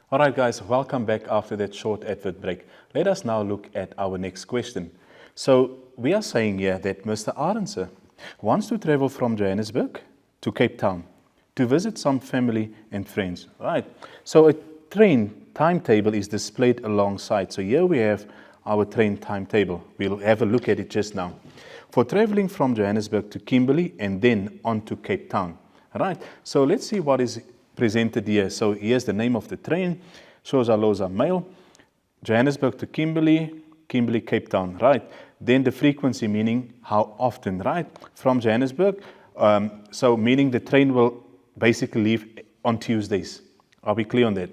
All right, guys, welcome back after that short advert break. Let us now look at our next question. So we are saying here that Mr. Arendse wants to travel from Johannesburg to Cape Town to visit some family and friends. Right. So a train timetable is displayed alongside. So here we have our train timetable. We'll have a look at it just now. For traveling from Johannesburg to Kimberley and then on to Cape Town. Right. So let's see what is presented here. So here's the name of the train, Xhosa Loza Mail, Johannesburg to Kimberley, Kimberley, Cape Town, right? Then the frequency, meaning how often, right? From Johannesburg, so meaning the train will basically leave on Tuesdays. Are we clear on that?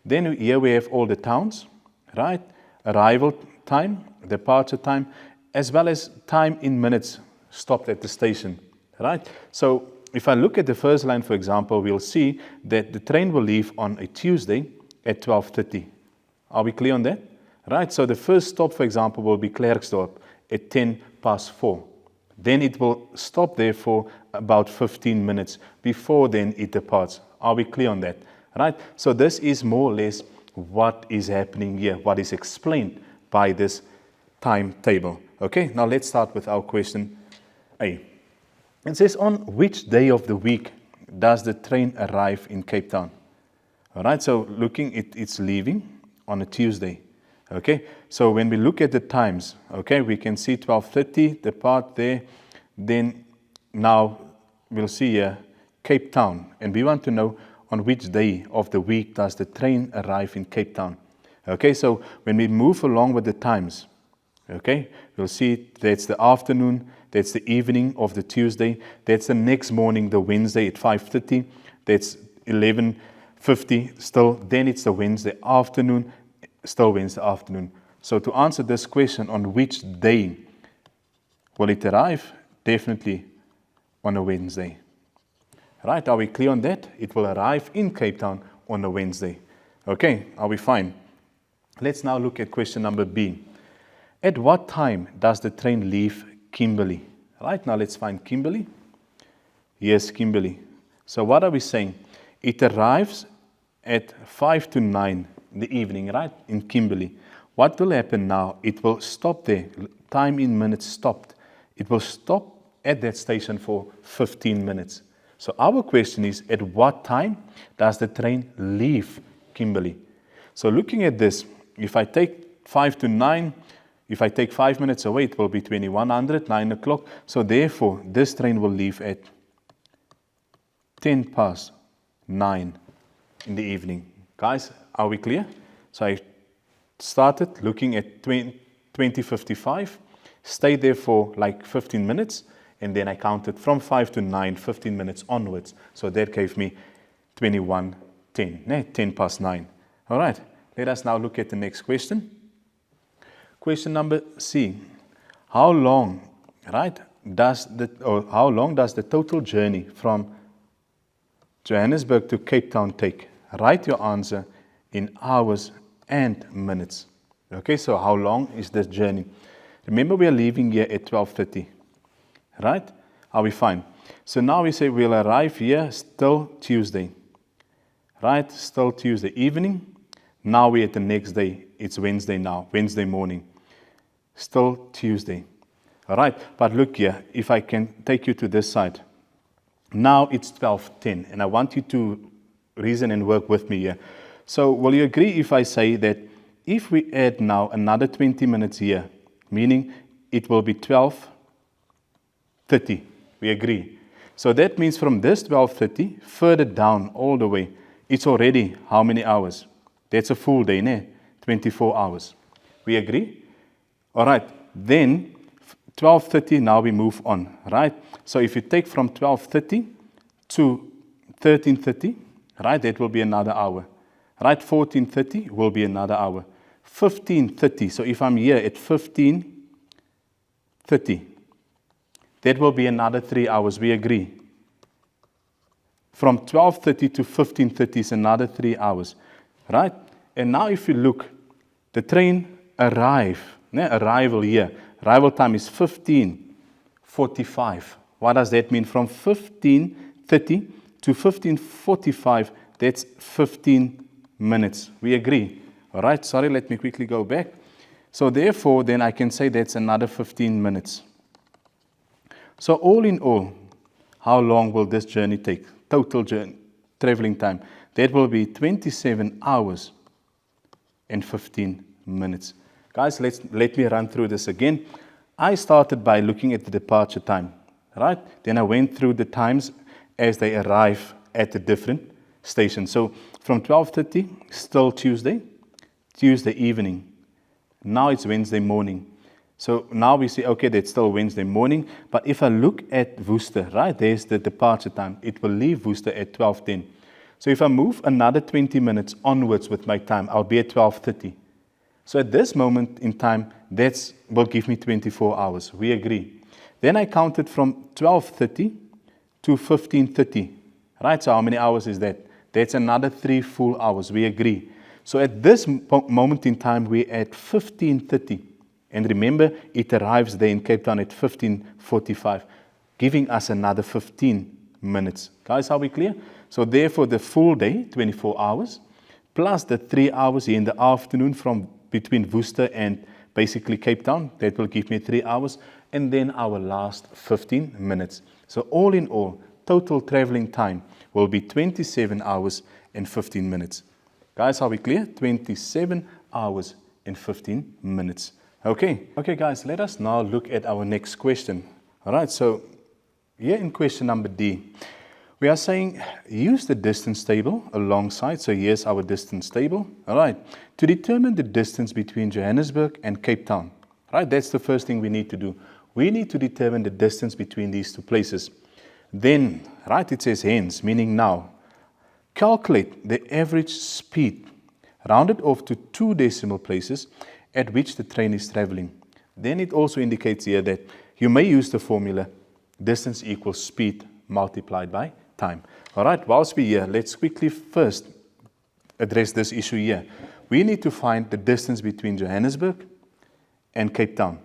Then here we have all the towns, right? Arrival time, departure time, as well as time in minutes stopped at the station, right? So if I look at the first line, for example, we'll see that the train will leave on a Tuesday at 12:30. Are we clear on that? Right, so the first stop, for example, will be Klerksdorp at 4:10. Then it will stop there for about 15 minutes before then it departs. Are we clear on that? Right, so this is more or less what is happening here, what is explained by this timetable. Okay, now let's start with our question A. It says, on which day of the week does the train arrive in Cape Town? All right, so looking at it's leaving on a Tuesday. Okay, so when we look at the times, okay, we can see 12:30, depart there. Then now we'll see here Cape Town. And we want to know on which day of the week does the train arrive in Cape Town. Okay, so when we move along with the times, okay, we'll see that's the afternoon, that's the evening of the Tuesday, that's the next morning, the Wednesday at 5:30, that's 11:50 still, then it's the Wednesday afternoon, still Wednesday afternoon. So to answer this question, on which day will it arrive? Definitely on a Wednesday. Right, are we clear on that? It will arrive in Cape Town on a Wednesday. Okay, are we fine? Let's now look at question number B. At what time does the train leave Kimberley? Right, now let's find Kimberley. Yes, Kimberley. So what are we saying? It arrives at 5 to 9 in the evening, right, in Kimberley. What will happen now? It will stop there. Time in minutes stopped. It will stop at that station for 15 minutes. So our question is, at what time does the train leave Kimberley? So looking at this, if I take 5 to 9, if I take 5 minutes away, it will be 2100, 9 o'clock. So therefore, this train will leave at 9:10 in the evening. Guys, are we clear? So I started looking at 20:55, stayed there for like 15 minutes, and then I counted from 5 to 9, 15 minutes onwards. So that gave me 21:10, 9:10. All right, let us now look at the next question. Question number C. How long does the total journey from Johannesburg to Cape Town take? Write your answer in hours and minutes. Okay, so how long is this journey? Remember, we are leaving here at 12:30. Right? Are we fine? So now we say we'll arrive here still Tuesday. Right? Still Tuesday evening. Now we're at the next day. It's Wednesday now, Wednesday morning. Still Tuesday. All right, but look here, if I can take you to this side. Now it's 12:10, and I want you to reason and work with me here. So will you agree if I say that if we add now another 20 minutes here, meaning it will be 12:30, we agree. So that means from this 12:30, further down all the way, it's already how many hours? That's a full day, 24 hours. We agree? All right, then 12:30, now we move on, right? So if you take from 12:30 to 13:30, right, that will be another hour. Right, 14:30 will be another hour. 15:30, so if I'm here at 15:30, that will be another 3 hours, we agree. From 12:30 to 15:30 is another 3 hours, right? And now if you look, the train arrival here, arrival time is 15:45. What does that mean? From 15:30 to 15:45, that's 15 minutes. We agree. All right, sorry, let me quickly go back. So therefore, then I can say that's another 15 minutes. So all in all, how long will this journey take? Total journey, traveling time. That will be 27 hours and 15 minutes. Guys, let me run through this again. I started by looking at the departure time, right? Then I went through the times as they arrive at the different stations. So from 12:30, still Tuesday evening. Now it's Wednesday morning. So now we say, okay, that's still Wednesday morning. But if I look at Worcester, right, there's the departure time. It will leave Worcester at 12:10. So if I move another 20 minutes onwards with my time, I'll be at 12:30. So at this moment in time, that will give me 24 hours. We agree. Then I counted from 12:30 to 15:30. Right, so how many hours is that? That's another 3 full hours. We agree. So at this moment in time, we're at 15:30. And remember, it arrives there in Cape Town at 15:45, giving us another 15 minutes. Guys, are we clear? So therefore, the full day, 24 hours, plus the 3 hours here in the afternoon from between Worcester and basically Cape Town, that will give me 3 hours, and then our last 15 minutes. So all in all, total traveling time will be 27 hours and 15 minutes. Guys, are we clear? 27 hours and 15 minutes. Okay, guys, let us now look at our next question. All right, so here in question number D, we are saying use the distance table alongside. So here's our distance table. All right, to determine the distance between Johannesburg and Cape Town. All right, that's the first thing we need to do. We need to determine the distance between these two places. Then, right, it says hence, meaning now. Calculate the average speed, rounded off to 2 decimal places, at which the train is traveling. Then it also indicates here that you may use the formula distance equals speed multiplied by time. All right, whilst we're here, let's quickly first address this issue here. We need to find the distance between Johannesburg and Cape Town.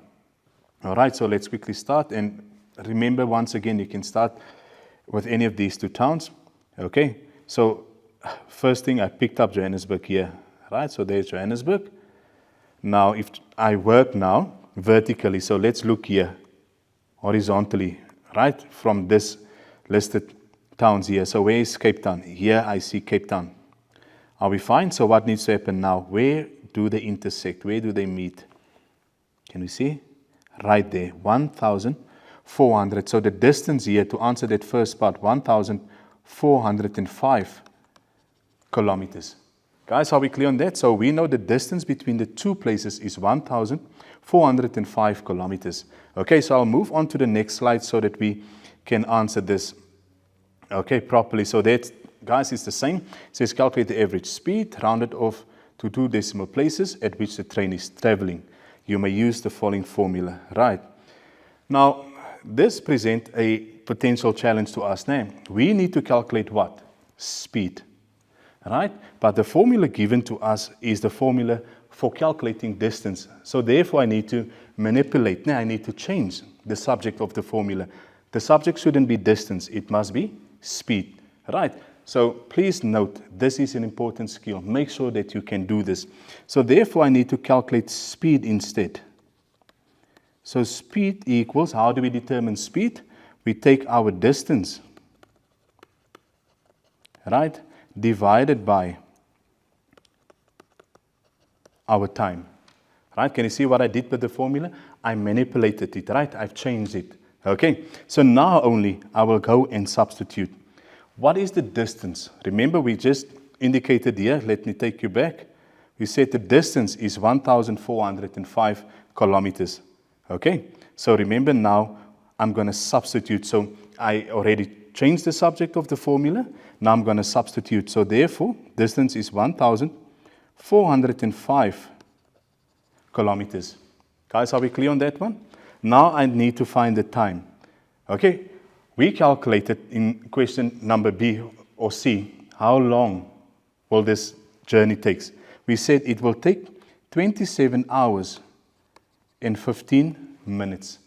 All right, so let's quickly start. And remember, once again, you can start with any of these two towns. Okay, so first thing, I picked up Johannesburg here. Right, so there's Johannesburg. Now, if I work now vertically, so let's look here horizontally, right, from this listed towns here. So where is Cape Town? Here I see Cape Town. Are we fine? So what needs to happen now? Where do they intersect? Where do they meet? Can we see? Right there, 1,400. So the distance here, to answer that first part, 1,405 kilometers. Guys, are we clear on that? So we know the distance between the two places is 1,405 kilometers. Okay, so I'll move on to the next slide so that we can answer this, okay, properly. So that, guys, is the same. It says calculate the average speed, rounded off to 2 decimal places at which the train is traveling. You may use the following formula, right? Now, this presents a potential challenge to us now. We need to calculate what? Speed. Right? But the formula given to us is the formula for calculating distance. So therefore I need to manipulate. Now I need to change the subject of the formula. The subject shouldn't be distance, it must be speed. Right? So please note, this is an important skill. Make sure that you can do this. So therefore I need to calculate speed instead. So speed equals, how do we determine speed? We take our distance, right, divided by our time. Right? Can you see what I did with the formula? I manipulated it, right? I've changed it. Okay? So now only I will go and substitute. What is the distance? Remember, we just indicated here, let me take you back. We said the distance is 1,405 kilometers. Okay? So remember now, I'm going to substitute. So I already changed the subject of the formula. Now I'm going to substitute. So therefore, distance is 1,405 kilometers. Guys, are we clear on that one? Now I need to find the time. Okay, we calculated in question number B or C, how long will this journey take? We said it will take 27 hours and 15 minutes.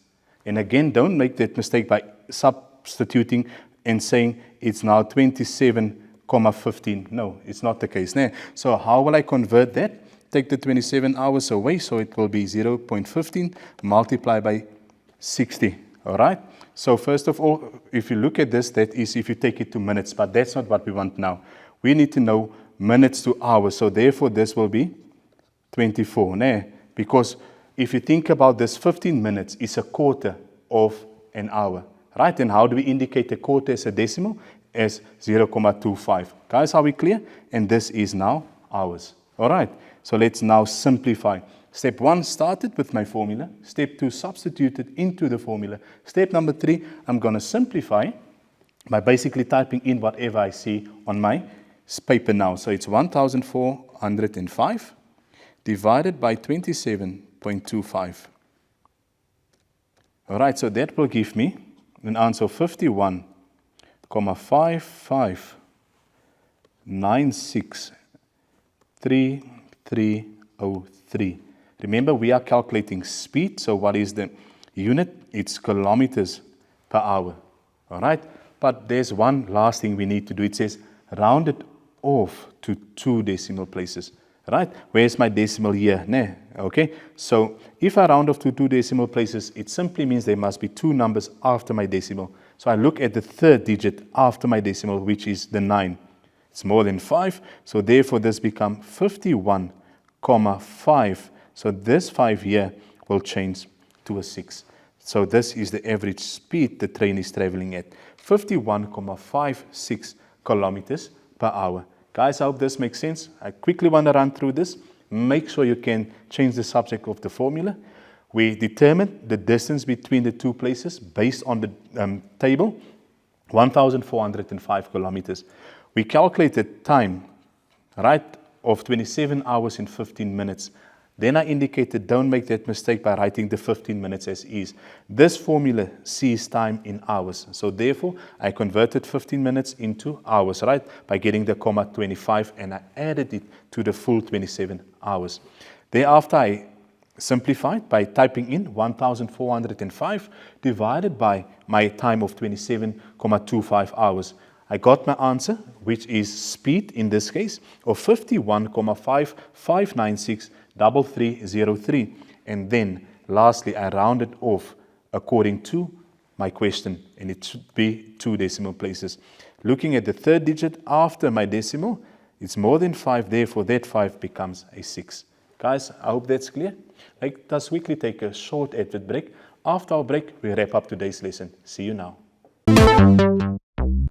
And again, don't make that mistake by substituting and saying it's now 27 15. No, it's not the case. Nah. So how will I convert that? Take the 27 hours away, so it will be 0.15 multiplied by 60. All right? So first of all, if you look at this, that is if you take it to minutes, but that's not what we want now. We need to know minutes to hours. So therefore, this will be 24. Nah? Because if you think about this, 15 minutes is a quarter of an hour. Right? And how do we indicate a quarter as a decimal? As 0.25. Guys, are we clear? And this is now hours. All right. So let's now simplify. Step 1 started with my formula. Step 2 substituted into the formula. Step number 3, I'm going to simplify by basically typing in whatever I see on my paper now. So it's 1,405 divided by 27.25. All right, so that will give me an answer of 51,55963303. Remember, we are calculating speed. So what is the unit? It's kilometers per hour. All right. But there's one last thing we need to do. It says round it off to 2 decimal places. Right? Where's my decimal here? Nah. Okay. So if I round off to 2 decimal places, it simply means there must be 2 numbers after my decimal. So I look at the 3rd digit after my decimal, which is the 9. It's more than 5. So therefore, this becomes 51,5. So this 5 here will change to a 6. So this is the average speed the train is traveling at, 51,56 kilometers per hour. Guys, I hope this makes sense. I quickly want to run through this. Make sure you can change the subject of the formula. We determined the distance between the 2 places based on the table, 1,405 kilometers. We calculated time, right, of 27 hours and 15 minutes. Then I indicated don't make that mistake by writing the 15 minutes as is. This formula sees time in hours. So therefore, I converted 15 minutes into hours, right, by getting the comma 25, and I added it to the full 27 hours. Thereafter, I simplified by typing in 1,405 divided by my time of 27,25 hours. I got my answer, which is speed in this case of 51,5596.3303. And then lastly, I rounded off according to my question, and it should be 2 decimal places. Looking at the 3rd digit after my decimal, it's more than 5, therefore that 5 becomes a 6. Guys, I hope that's clear. Let us quickly take a short advert break. After our break, we wrap up today's lesson. See you now.